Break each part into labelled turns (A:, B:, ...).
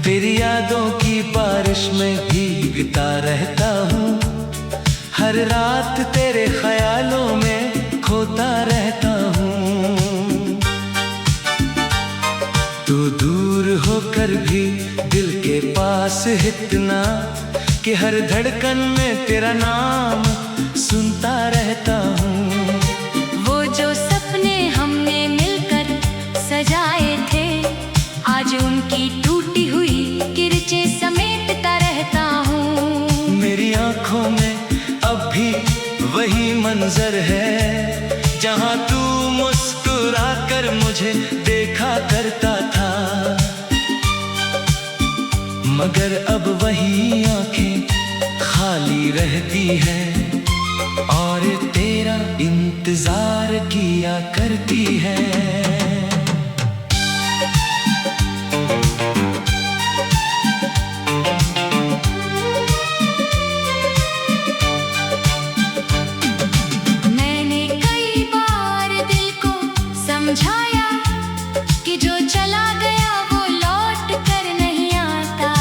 A: तेरी यादों की बारिश में भीगता रहता हूँ। हर रात तेरे ख्यालों में खोता रहता हूँ। तू दूर होकर भी दिल के पास इतना कि हर धड़कन में तेरा नाम सुनता रहता हूँ।
B: वो जो सपने हमने मिलकर सजाए थे, आज उनकी टूटी हुई किरचे समेटता रहता हूँ।
A: मेरी आंखों में अब भी वही मंजर है, जहाँ तू मुस्कुरा कर मुझे देखा करता था। मगर अब वही आंखें खाली रहती हैं और तेरा इंतजार किया करती है।
B: समझाया कि जो चला गया वो लौट कर नहीं आता,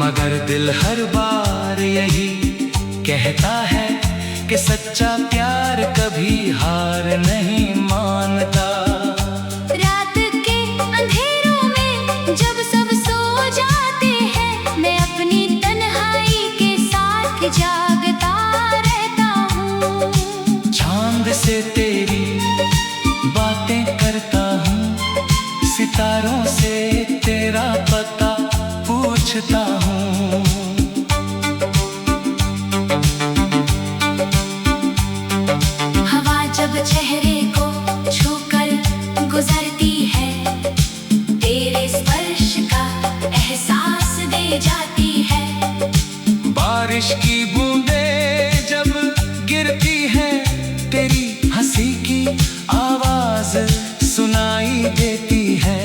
A: मगर दिल हर बार यही कहता है कि सच्चा प्यार कभी हार नहीं मानता।
B: रात के अंधेरों में जब सब सो जाते हैं, मैं अपनी तन्हाई के साथ जागता रहता हूँ।
A: चांद से तेरी बातें करता हूँ, सितारों से तेरा पता पूछता हूँ।
B: हवा जब चेहरे को छूकर गुजरती है, तेरे स्पर्श का एहसास दे जाती है।
A: बारिश की बूंदें जब गिरती है, तेरी हंसी की आवाज सुनाई देती है।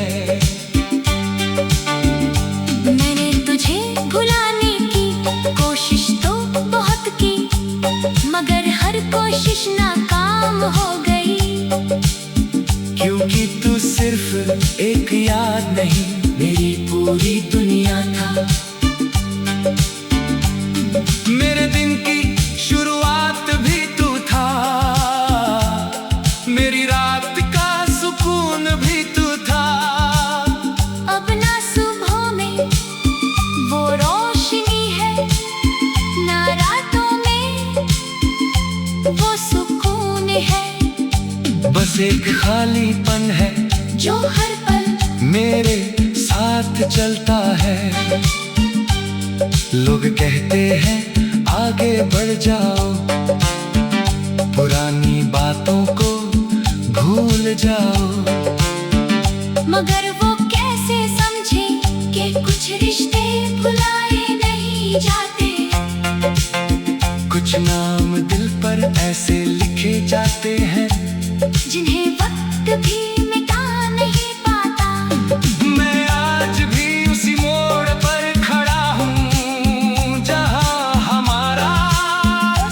B: मैंने तुझे भुलाने की कोशिश तो बहुत की, मगर हर कोशिश नाकाम हो गई।
A: क्योंकि तू सिर्फ एक याद नहीं, मेरी पूरी दुनिया था। मेरे दिन की शुरुआत भी तू था, मेरी रात का सुकून भी तू था।
B: अब ना सुबह में वो रोशनी है, ना रातों में वो सुकून है।
A: बस एक खालीपन है
B: जो हर पल
A: मेरे साथ चलता है। लोग कहते हैं आगे बढ़ जाओ, पुरानी बातों को भूल जाओ,
B: मगर वो कैसे समझे कि कुछ रिश्ते भुलाए नहीं जाते।
A: कुछ नाम दिल पर ऐसे लिखे जाते हैं
B: जिन्हें वक्त भी मिटा नहीं पाता।
A: मैं आज भी उसी मोड़ पर खड़ा हूँ, जहाँ हमारा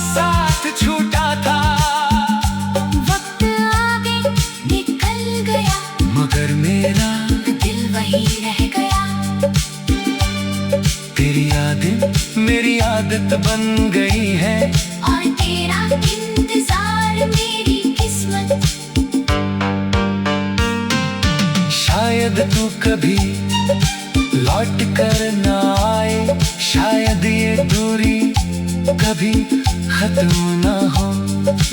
A: साथ छूटा था।
B: वक्त आगे निकल गया,
A: मगर मेरा
B: दिल वही रह गया।
A: तेरी यादें मेरी आदत बन गई है,
B: और तेरा इंतजार मेरी किस्मत।
A: शायद तू कभी लौट कर ना आए, शायद ये दूरी कभी खत्म ना हो,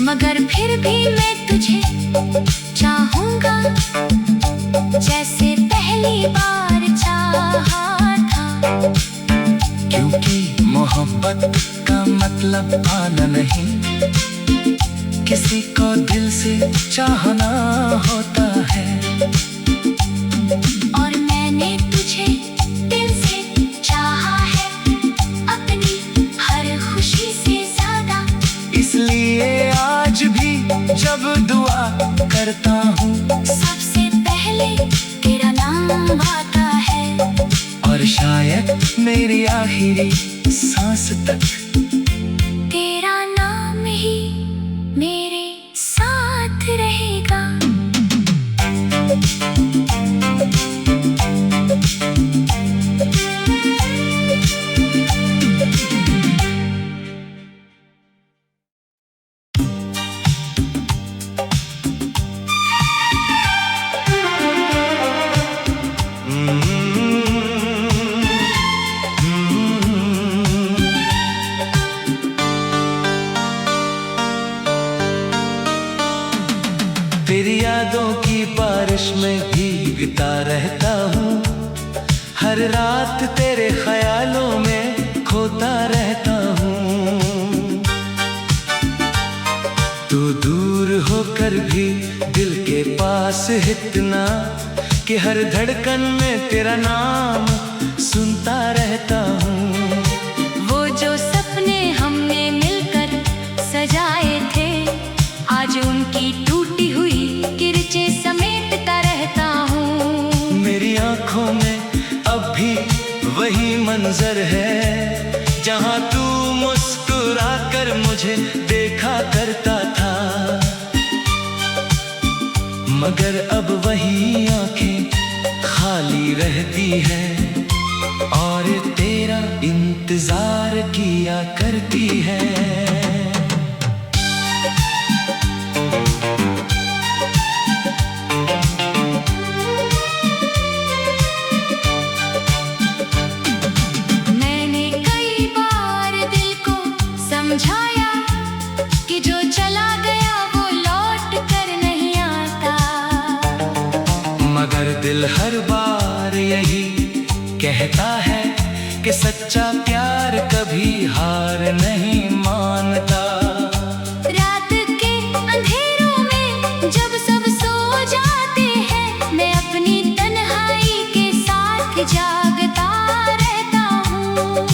B: मगर फिर भी मैं तुझे चाहूंगा, जैसे पहली बार चाहा था।
A: क्योंकि मोहब्बत का मतलब पाना नहीं, किसी को दिल से चाहना होता है।
B: और मैंने तुझे दिल से चाहा है, अपनी हर खुशी से ज्यादा।
A: इसलिए आज भी जब दुआ करता हूँ,
B: सबसे पहले तेरा नाम आता है।
A: और शायद मेरी आखिरी सांस तक
B: तेरा नाम ही मेरे साथ रहेगा।
A: बारिश में भीगता रहता हूँ, हर रात तेरे ख्यालों में खोता रहता हूँ। तू दूर होकर भी दिल के पास इतना कि हर धड़कन में तेरा नाम सुनता रहता हूँ।
B: वो जो सपने हमने मिलकर सजाए थे, आज उनकी टूटी हुई किरचे समेटता रहता हूँ।
A: मेरी आंखों में अब भी वही मंजर है, जहाँ तू मुस्कुरा कर मुझे देखा करता था। मगर अब वही आंखें खाली रहती हैं और तेरा इंतजार किया करती है।
B: मैंने कई बार दिल को समझाया कि जो चला गया वो लौट कर नहीं आता,
A: मगर दिल हर बार यही कहता है कि सच्चा प्यार कभी हार नहीं मानता।
B: रात के अंधेरों में जब सब सो जाते हैं, मैं अपनी तन्हाई के साथ जागता रहता हूँ।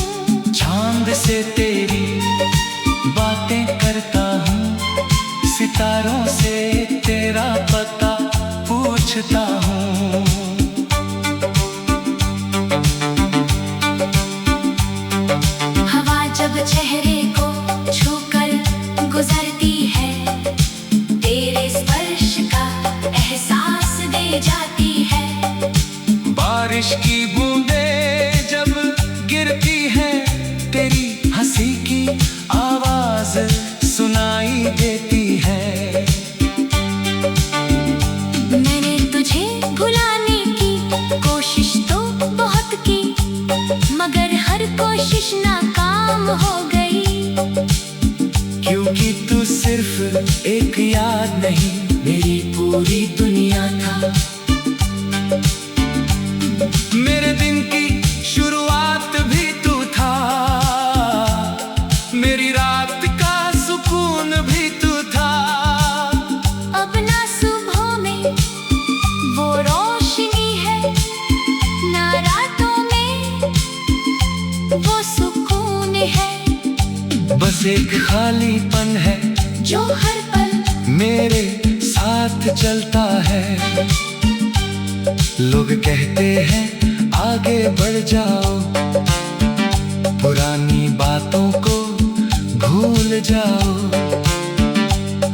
A: चांद से तेरी बातें करता हूँ, सितारों से तेरा पता पूछता हूँ।
B: हवा जब चेहरे को छूकर गुजरती है, तेरे स्पर्श का एहसास दे जाती है।
A: बारिश की बूंदें जब गिरती हैं, तेरी हंसी की आवाज सुनाई देती है।
B: मैंने तुझे भुलाने की कोशिश तो बहुत की, मगर हर कोशिश नाकाम हो गई।
A: क्योंकि तू सिर्फ एक याद नहीं, मेरी पूरी दुनिया था। मेरे दिन की शुरुआत भी तू था, मेरी रात का सुकून भी तू था।
B: अब ना सुबह में वो रोशनी है, ना रातों में वो सुकून है।
A: बस एक खालीपन है
B: जो हर पल
A: मेरे साथ चलता है। लोग कहते हैं आगे बढ़ जाओ, पुरानी बातों को भूल जाओ,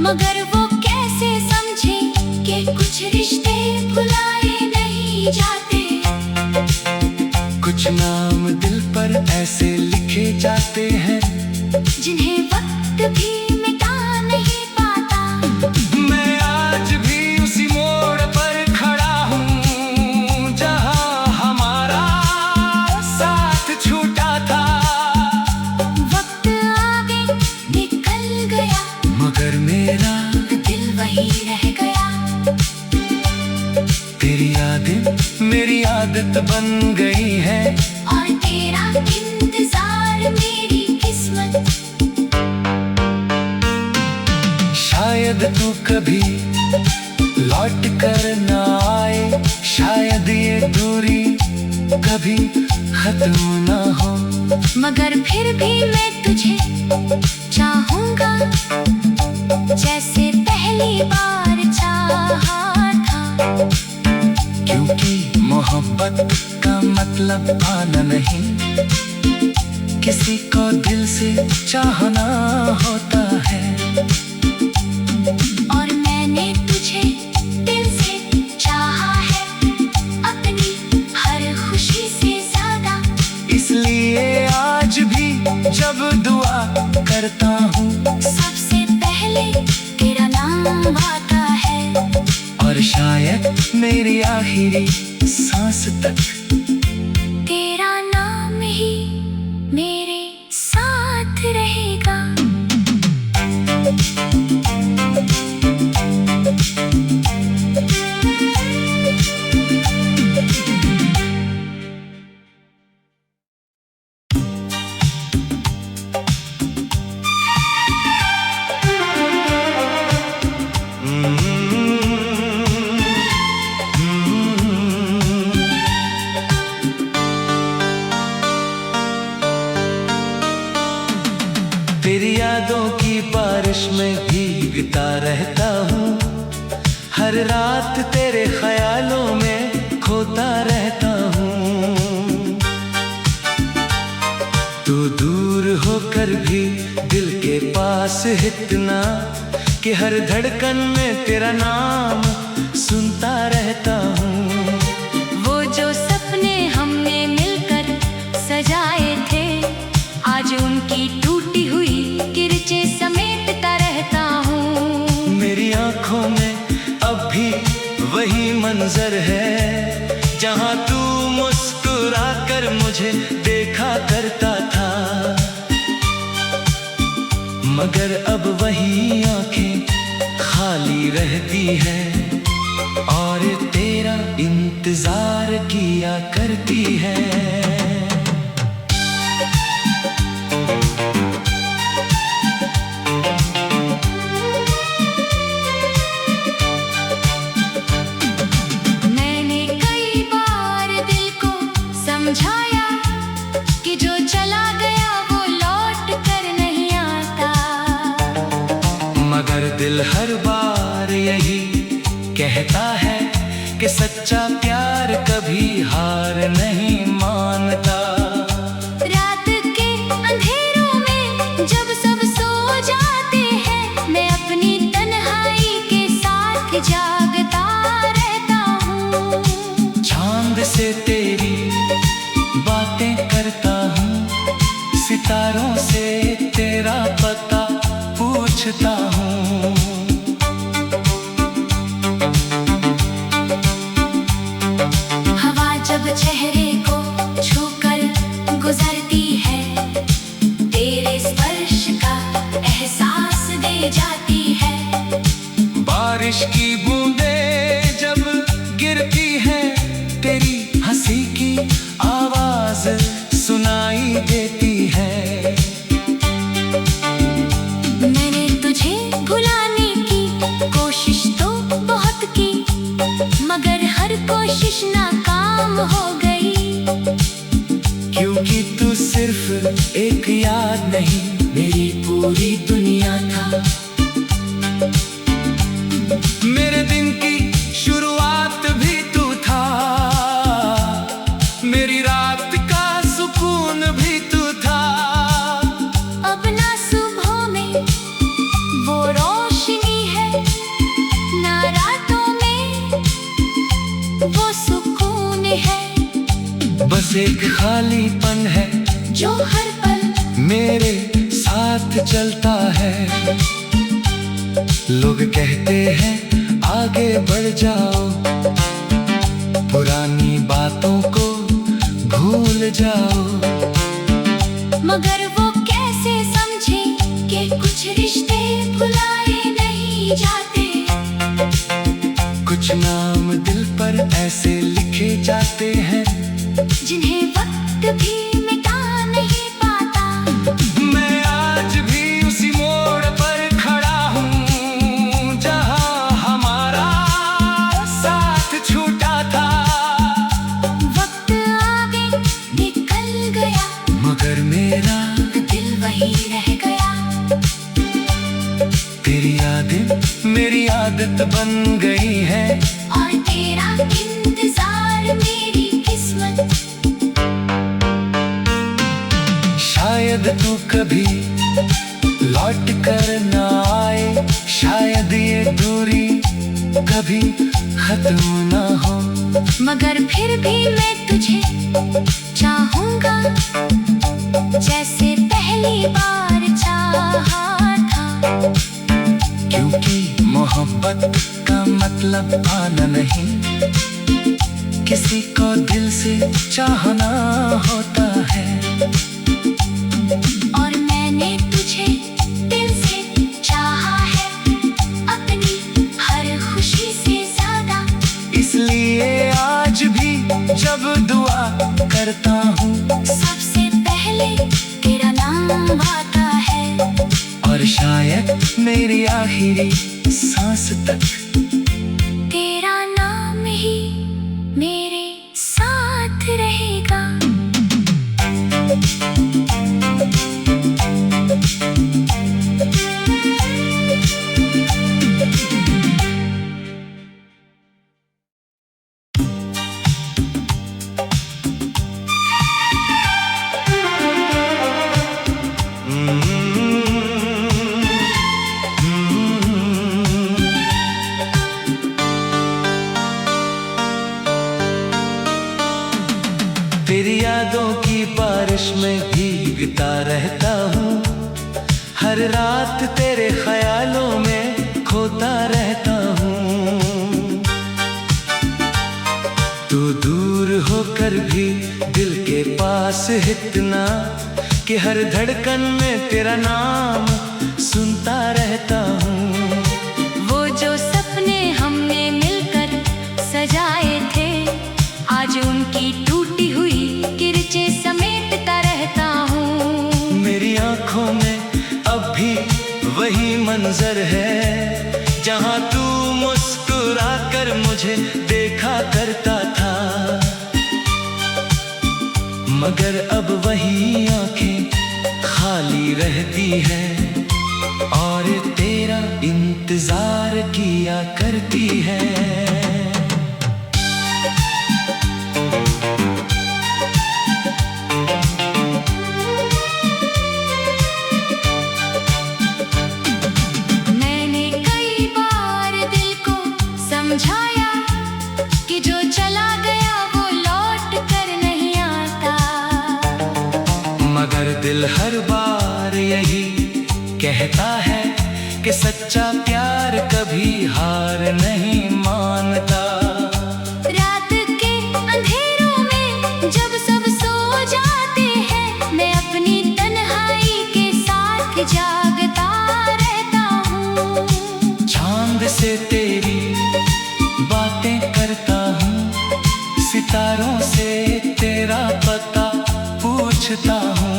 B: मगर वो कैसे समझे कि कुछ रिश्ते भुलाए नहीं जाते।
A: कुछ नाम दिल पर ऐसे लिखे जाते हैं
B: जिन्हें वक्त भी मिटा नहीं पाता।
A: मैं आज भी उसी मोड़ पर खड़ा हूँ, जहाँ हमारा साथ छूटा था।
B: वक्त आगे निकल गया,
A: मगर मेरा
B: दिल वही रह गया।
A: तेरी यादें मेरी आदत बन गई है,
B: और तेरा इंतजार मेरी किस्मत।
A: शायद तू कभी लौट कर ना आए, शायद ये दूरी कभी खत्म ना हो,
B: मगर फिर भी मैं तुझे चाहूंगा, जैसे पहली बार चाहा था।
A: क्योंकि मोहब्बत का मतलब पाना नहीं, किसी को दिल से चाहना होता है।
B: और मैंने तुझे दिल से चाहा है, अपनी हर खुशी से ज्यादा।
A: इसलिए आज भी जब दुआ करता हूँ,
B: सबसे पहले तेरा नाम आता है।
A: और शायद मेरी आखिरी सांस तक
B: तेरा नाम ही मेरे साथ रहेगा।
A: हर रात तेरे ख्यालों में खोता रहता हूँ। तू दूर होकर भी दिल के पास इतना कि हर धड़कन में तेरा नाम सुनता रहता हूँ।
B: वो जो सपने हमने मिलकर सजाए थे, आज उनकी टूटी हुई किरचे समेटता रहता हूँ।
A: मेरी आंखों में अब भी वही मंजर है, जहाँ तू मुस्कुरा कर मुझे देखा करता था। मगर अब वही आंखें खाली रहती हैं और तेरा इंतजार किया करती है।
B: मैंने कई बार दिल को समझाया कि जो चला गया वो लौट कर नहीं आता,
A: मगर दिल हर बार यही कहता है कि सच्चा प्यार कभी हार नहीं मानता।
B: रात के अंधेरों में जब सब सो जाते हैं, मैं अपनी तन्हाई के साथ जागता रहता हूँ।
A: चांद से तेरी बातें करता हूँ, सितारों से तेरा पता पूछता हूँ।
B: हवा जब चेहरे को छूकर गुजरती है, तेरे स्पर्श का एहसास दे जाती है।
A: बारिश की बूंदें जब गिरती है, तेरी हंसी की आवाज सुनाई देती है।
B: मैंने तुझे भुलाने की कोशिश तो बहुत की, मगर हर कोशिश नाकाम हो गई।
A: क्योंकि तू सिर्फ एक याद नहीं, मेरी पूरी दुनिया था। मेरे दिन की शुरुआत भी तू था, मेरी रात का सुकून भी तू था।
B: अब ना सुबह में वो रोशनी है, ना रातों में वो सुकून है।
A: बस एक खालीपन है
B: जो हर पल
A: मेरे साथ चलता है। लोग कहते हैं आगे बढ़ जाओ, पुरानी बातों को भूल जाओ,
B: मगर वो कैसे समझे कि कुछ रिश्ते भुलाए नहीं जाते।
A: कुछ नाम दिल पर ऐसे लिखे जाते हैं
B: जिन्हें वक्त भी मिटा नहीं पाता।
A: मैं आज भी उसी मोड़ पर खड़ा हूँ, जहाँ हमारा साथ छूटा था।
B: वक्त आगे निकल गया,
A: मगर मेरा
B: दिल वही रह गया।
A: तेरी यादें मेरी आदत बन गई है,
B: और तेरा इंतजार मेरी किस्मत।
A: शायद तू कभी लौट कर ना आए, शायद ये दूरी कभी खत्म ना हो।
B: मगर फिर भी मैं तुझे चाहूंगा, जैसे पहली बार चाहा था।
A: क्योंकि मोहब्बत का मतलब पाना नहीं, किसी को दिल से चाहना होता है।
B: और मैंने तुझे दिल से चाहा है, अपनी हर खुशी से ज्यादा।
A: इसलिए आज भी जब दुआ करता हूँ,
B: सबसे पहले तेरा नाम आता है।
A: और शायद मेरी आखिरी सांस तक
B: तेरा नाम ही मेरे साथ रहेगा।
A: बारिश में भीगता रहता हूँ, हर रात तेरे ख्यालों में खोता रहता हूँ। तू दूर होकर भी दिल के पास इतना कि हर धड़कन में तेरा नाम सुनता रहता हूँ।
B: वो जो सपने हमने मिलकर सजाए थे, आज उनकी टूटी हुई किरचे समेटता रहता हूँ।
A: मेरी आंखों में अब भी वही मंजर है, जहाँ तू मुस्कुरा कर मुझे देखा करता था। मगर अब वही आंखें खाली रहती हैं और तेरा इंतजार किया करती है।
B: मैंने कई बार दिल को समझाया कि जो चला गया वो लौट कर नहीं आता,
A: मगर दिल हर बार यही कहता है कि सच्चा प्यार कभी हार नहीं मानता।
B: रात के अंधेरों में जब सब सो जाते हैं, मैं अपनी तन्हाई के साथ जागता रहता हूँ।
A: चांद से तेरी बातें करता हूँ, सितारों से तेरा पता पूछता हूँ।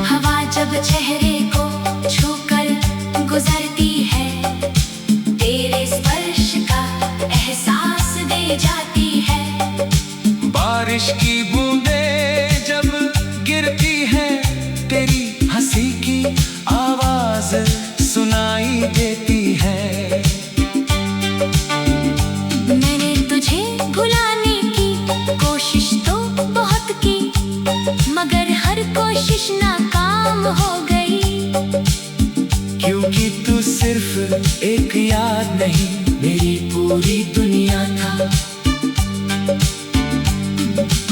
B: हवा जब चेहरे को छूकर गुजरती है, तेरे स्पर्श का एहसास दे जाती है।
A: बारिश की बूंदें जब गिरती हैं, तेरी हंसी की आवाज सुनाई देती है।
B: मैंने तुझे भुलाने की कोशिश तो बहुत की, मगर हर कोशिश नाकाम हो गई।
A: क्योंकि तू सिर्फ एक याद नहीं, मेरी पूरी दुनिया था।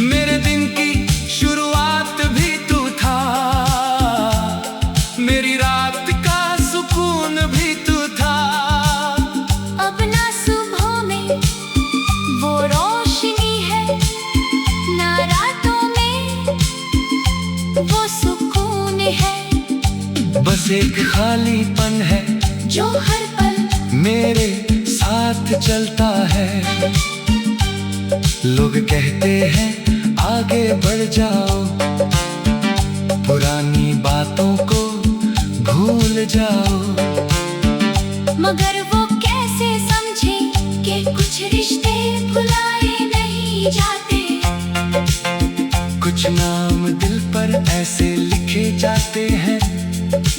A: मेरे दिन की शुरुआत भी तू था, मेरी रात का सुकून भी तू था।
B: अब ना सुबह में वो रोशनी है, ना रातों में वो सुकून है।
A: बस एक खालीपन है
B: जो हर पल
A: मेरे साथ चलता है। लोग कहते हैं आगे बढ़ जाओ, पुरानी बातों को भूल जाओ,
B: मगर वो कैसे समझे कि कुछ रिश्ते भुलाए नहीं जाते।
A: कुछ नाम दिल पर ऐसे लिखे जाते हैं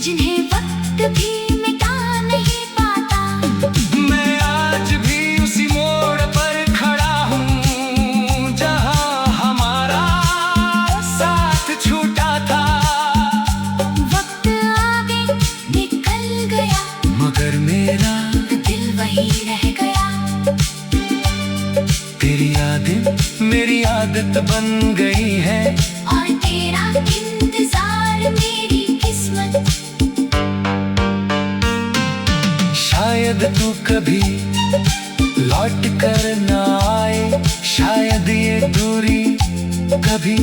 B: जिन्हें वक्त भी मिटा नहीं पाता।
A: मैं आज भी उसी मोड़ पर खड़ा हूँ, जहाँ हमारा साथ छूटा था।
B: वक्त आगे निकल गया,
A: मगर मेरा
B: दिल वही रह गया।
A: तेरी यादें मेरी आदत बन गई है,
B: और तेरा इंतजार मेरी किस्मत।
A: शायद तू कभी लौट कर ना आए, शायद ये दूरी कभी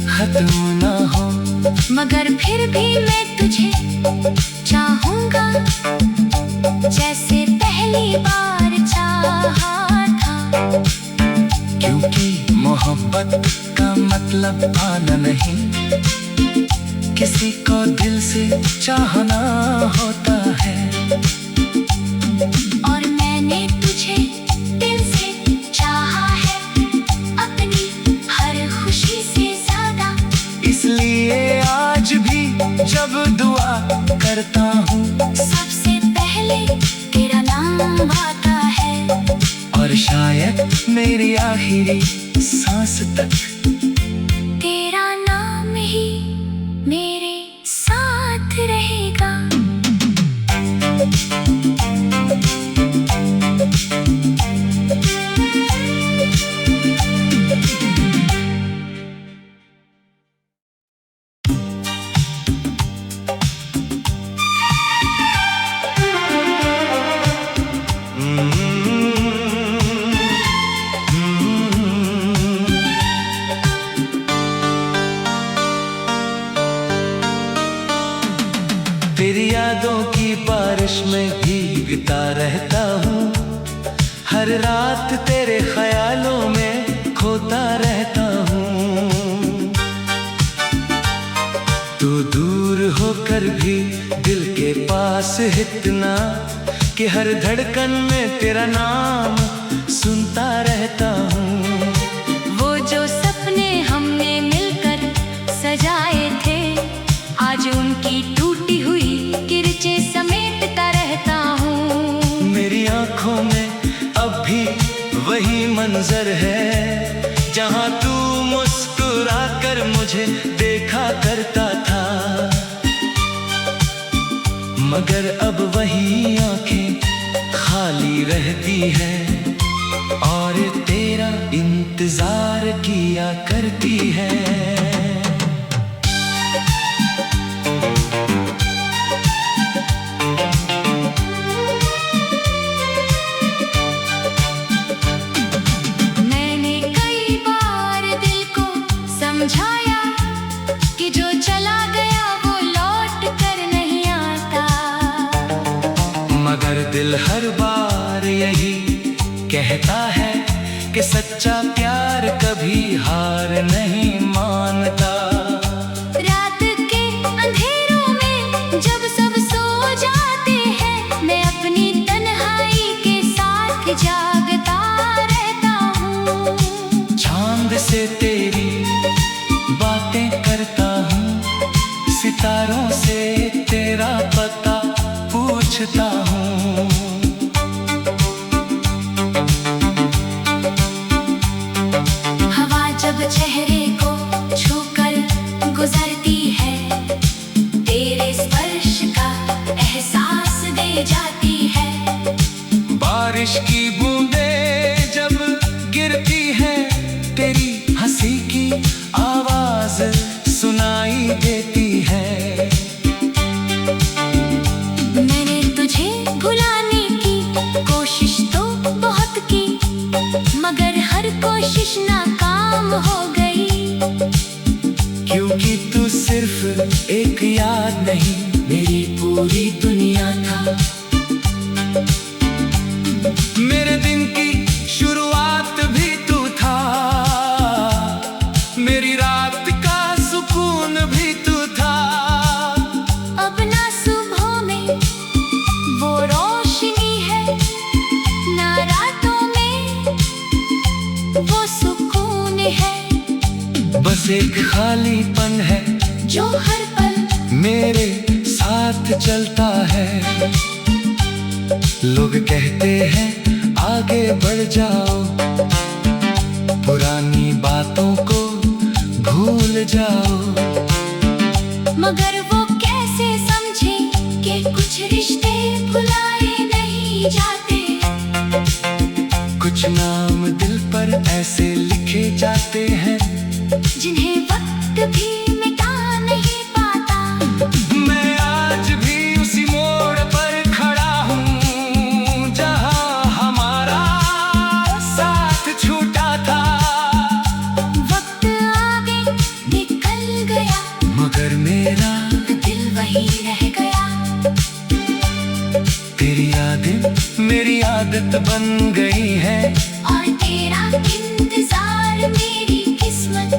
A: खत्म ना हो।
B: मगर फिर भी मैं तुझे चाहूंगा, जैसे पहली बार चाहा था।
A: क्योंकि मोहब्बत का मतलब पाना नहीं, किसी को दिल से चाहना होता है।
B: और मैंने तुझे दिल से चाहा है, अपनी हर खुशी से ज्यादा।
A: इसलिए आज भी जब दुआ करता हूँ,
B: सबसे पहले तेरा नाम आता है।
A: और शायद मेरी आखिरी सांस तक
B: तेरा नाम ही मेरे साथ रहेगा।
A: भीगता रहता हूँ, हर रात तेरे ख्यालों में खोता रहता हूँ। तू दूर होकर भी दिल के पास इतना कि हर धड़कन में तेरा नाम सुनता रहता हूँ।
B: वो जो सपने हमने मिलकर सजाए थे, आज उनकी टूटी हुई किरचें समेटता रहता हूँ।
A: मेरी आंखों में अब भी वही मंजर है, जहाँ तू मुस्कुरा कर मुझे देखा करता था। मगर अब वही आंखें खाली रहती हैं और तेरा इंतजार किया करती है।
B: मैंने कई बार दिल को समझाया कि जो चला गया वो लौट कर नहीं आता,
A: मगर दिल हर बार यही कहता है कि सच्चा प्यार कभी हार नहीं मानता।
B: रात के अंधेरों में जब सब सो जाते हैं, मैं अपनी तन्हाई के साथ जागता रहता हूँ।
A: चांद से तेरी बातें करता हूँ, सितारों से तेरा पता पूछता हूँ।
B: हवा जब चेहरे को छूकर गुजरती है, तेरे स्पर्श का एहसास दे जाती है।
A: बारिश की बूंदें जब गिरती है, तेरी हंसी की आवाज सुनाई देती है।
B: मैंने तुझे भुलाने की कोशिश तो बहुत की, मगर हर कोशिश नाकाम हो गई।
A: क्योंकि तू सिर्फ एक याद नहीं, मेरी पूरी दुनिया था। मेरे दिन की शुरुआत भी तू था, मेरी रात का सुकून भी तू था।
B: अब ना सुबह में वो रोशनी है, ना रातों में वो सुकून है।
A: बस एक खालीपन है
B: जो हर पल
A: मेरे साथ चलता है। लोग कहते हैं आगे बढ़ जाओ, पुरानी बातों को भूल जाओ,
B: मगर वो कैसे समझे कि कुछ रिश्ते भुलाए नहीं जाते।
A: कुछ नाम दिल पर ऐसे लिखे जाते हैं
B: जिन्हें वक्त भी मिटा नहीं पाता।
A: मैं आज भी उसी मोड़ पर खड़ा हूँ, जहाँ हमारा साथ छूटा था।
B: वक्त आगे निकल गया,
A: मगर मेरा
B: दिल वही रह गया।
A: तेरी यादें मेरी आदत बन गई है,
B: और तेरा इंतजार मेरी किस्मत।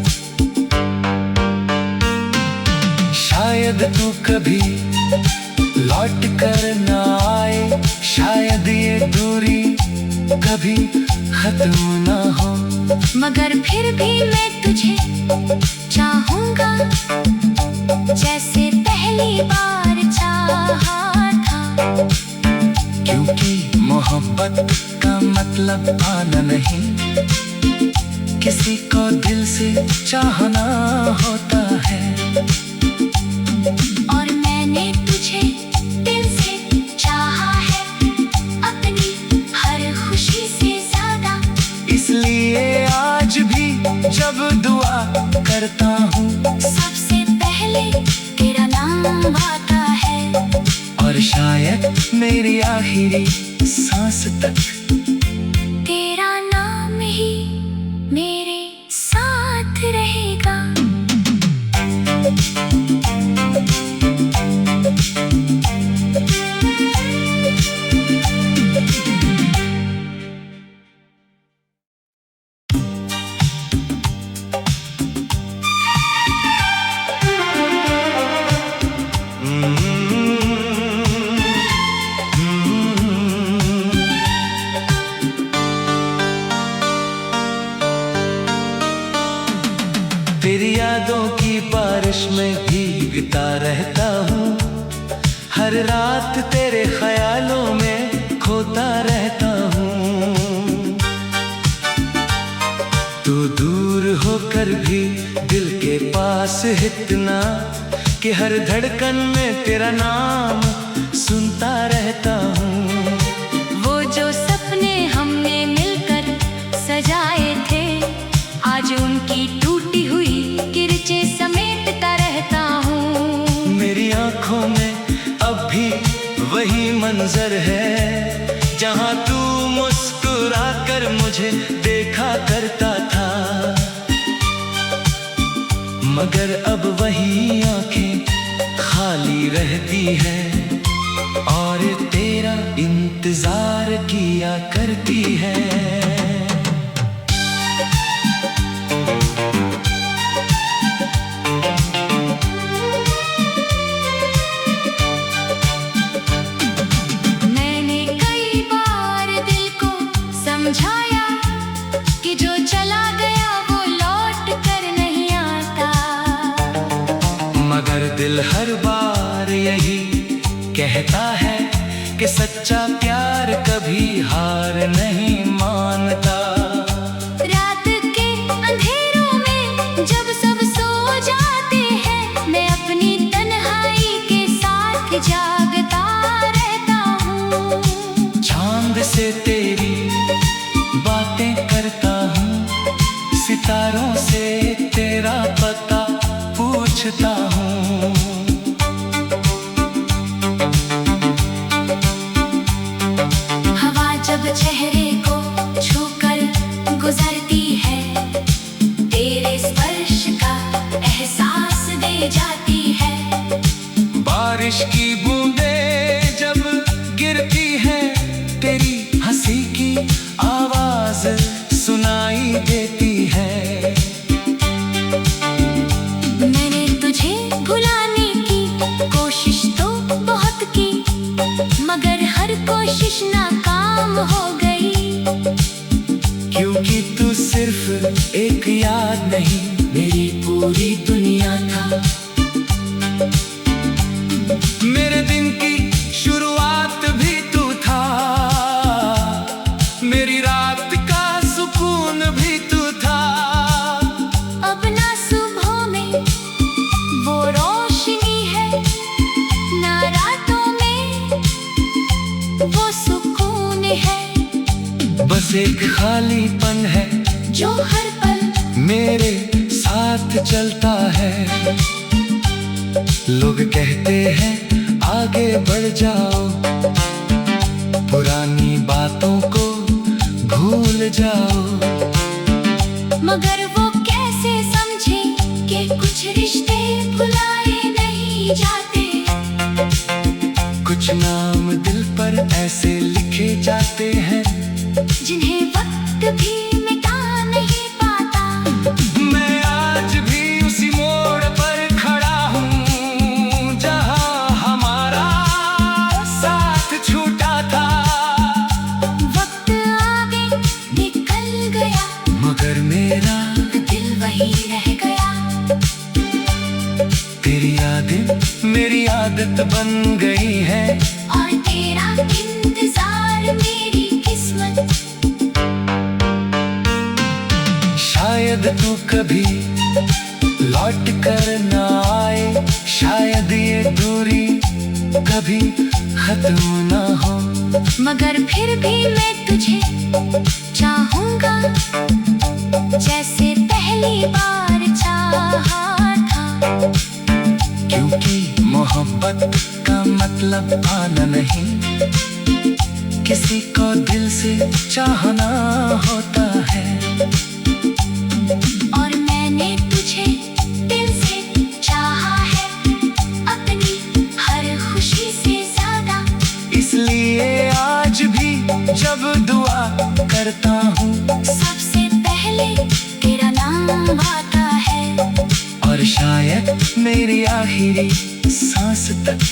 A: शायद तू कभी लौट कर ना आए, शायद ये दूरी कभी खत्म ना हो।
B: मगर फिर भी मैं तुझे चाहूंगा, जैसे पहली बार चाहा था।
A: क्योंकि मोहब्बत का मतलब पाना नहीं, किसी को दिल से चाहना होता है।
B: और मैंने तुझे दिल से चाहा है, अपनी हर खुशी से ज्यादा।
A: इसलिए आज भी जब दुआ करता हूँ,
B: सबसे पहले तेरा नाम आता है।
A: और शायद मेरी आखिरी सांस तक
B: तेरा नाम ही मेरे साथ रहेगा।
A: बारिश में भीगता रहता हूँ, हर रात तेरे ख्यालों में खोता रहता हूँ। तू दूर होकर भी दिल के पास इतना कि हर धड़कन में तेरा नाम सुनता रहता हूँ।
B: वो जो सपने हमने मिलकर सजाए थे, आज उनकी टूटी हुई किरचे समेटता रहता हूँ।
A: मेरी आँखों में अब भी वही मंजर है, जहाँ तू मुस्कुरा कर मुझे देखा करता था। मगर अब वही आँखें खाली रहती हैं और तेरा इंतजार किया करती है।
B: समझाया कि जो चला गया वो लौट कर नहीं आता,
A: मगर दिल हर बार यही कहता है कि सच्चा प्यार कभी हार नहीं मानता।
B: रात के अंधेरों में जब सब सो जाते हैं, मैं अपनी तन्हाई के साथ जागता रहता हूँ।
A: चांद से तेरी बातें करता हूँ, सितारों से तेरा पता पूछता हूँ।
B: हवा जब चेहरे को छूकर गुजरती है, तेरे स्पर्श का एहसास दे जाती है।
A: बारिश की बूंदें जब गिरती है, तेरी हंसी की आवाज सुनाई देती है।
B: मैंने तुझे भुलाने की कोशिश तो बहुत की, मगर हर कोशिश नाकाम हो गई।
A: क्योंकि तू सिर्फ एक याद नहीं, मेरी पूरी दुनिया था। मेरे दिन की शुरुआत भी तू था, मेरी रात का सुकून भी तू था।
B: अब ना सुबह में वो रोशनी है, ना रातों में वो सुकून है।
A: बस एक खालीपन है
B: जो हर पल
A: मेरे साथ चलता है। लोग कहते हैं आगे बढ़ जाओ, पुरानी बातों को भूल जाओ,
B: मगर वो कैसे समझे कि कुछ रिश्ते भुलाए नहीं जाते।
A: कुछ नाम दिल पर ऐसे लिखे जाते हैं
B: जिन्हें वक्त भी मिटा नहीं पाता।
A: मैं आज भी उसी मोड़ पर खड़ा हूँ, जहाँ हमारा साथ छूटा था।
B: वक्त आगे निकल गया,
A: मगर मेरा
B: दिल वही रह गया।
A: तेरी यादें मेरी आदत बन गई है,
B: और तेरा इंतजार मेरी किस्मत।
A: शायद तू कभी लौट कर ना आए, शायद ये दूरी कभी खत्म ना हो,
B: मगर फिर भी मैं तुझे चाहूंगा, जैसे पहली बार चाहा था।
A: क्योंकि मोहब्बत का मतलब पाना नहीं, किसी को दिल से चाहना होता है।
B: और मैंने तुझे दिल से चाहा है, अपनी हर खुशी से ज्यादा।
A: इसलिए आज भी जब दुआ करता हूँ,
B: सबसे पहले तेरा नाम आता है।
A: और शायद मेरी आखिरी सांस तक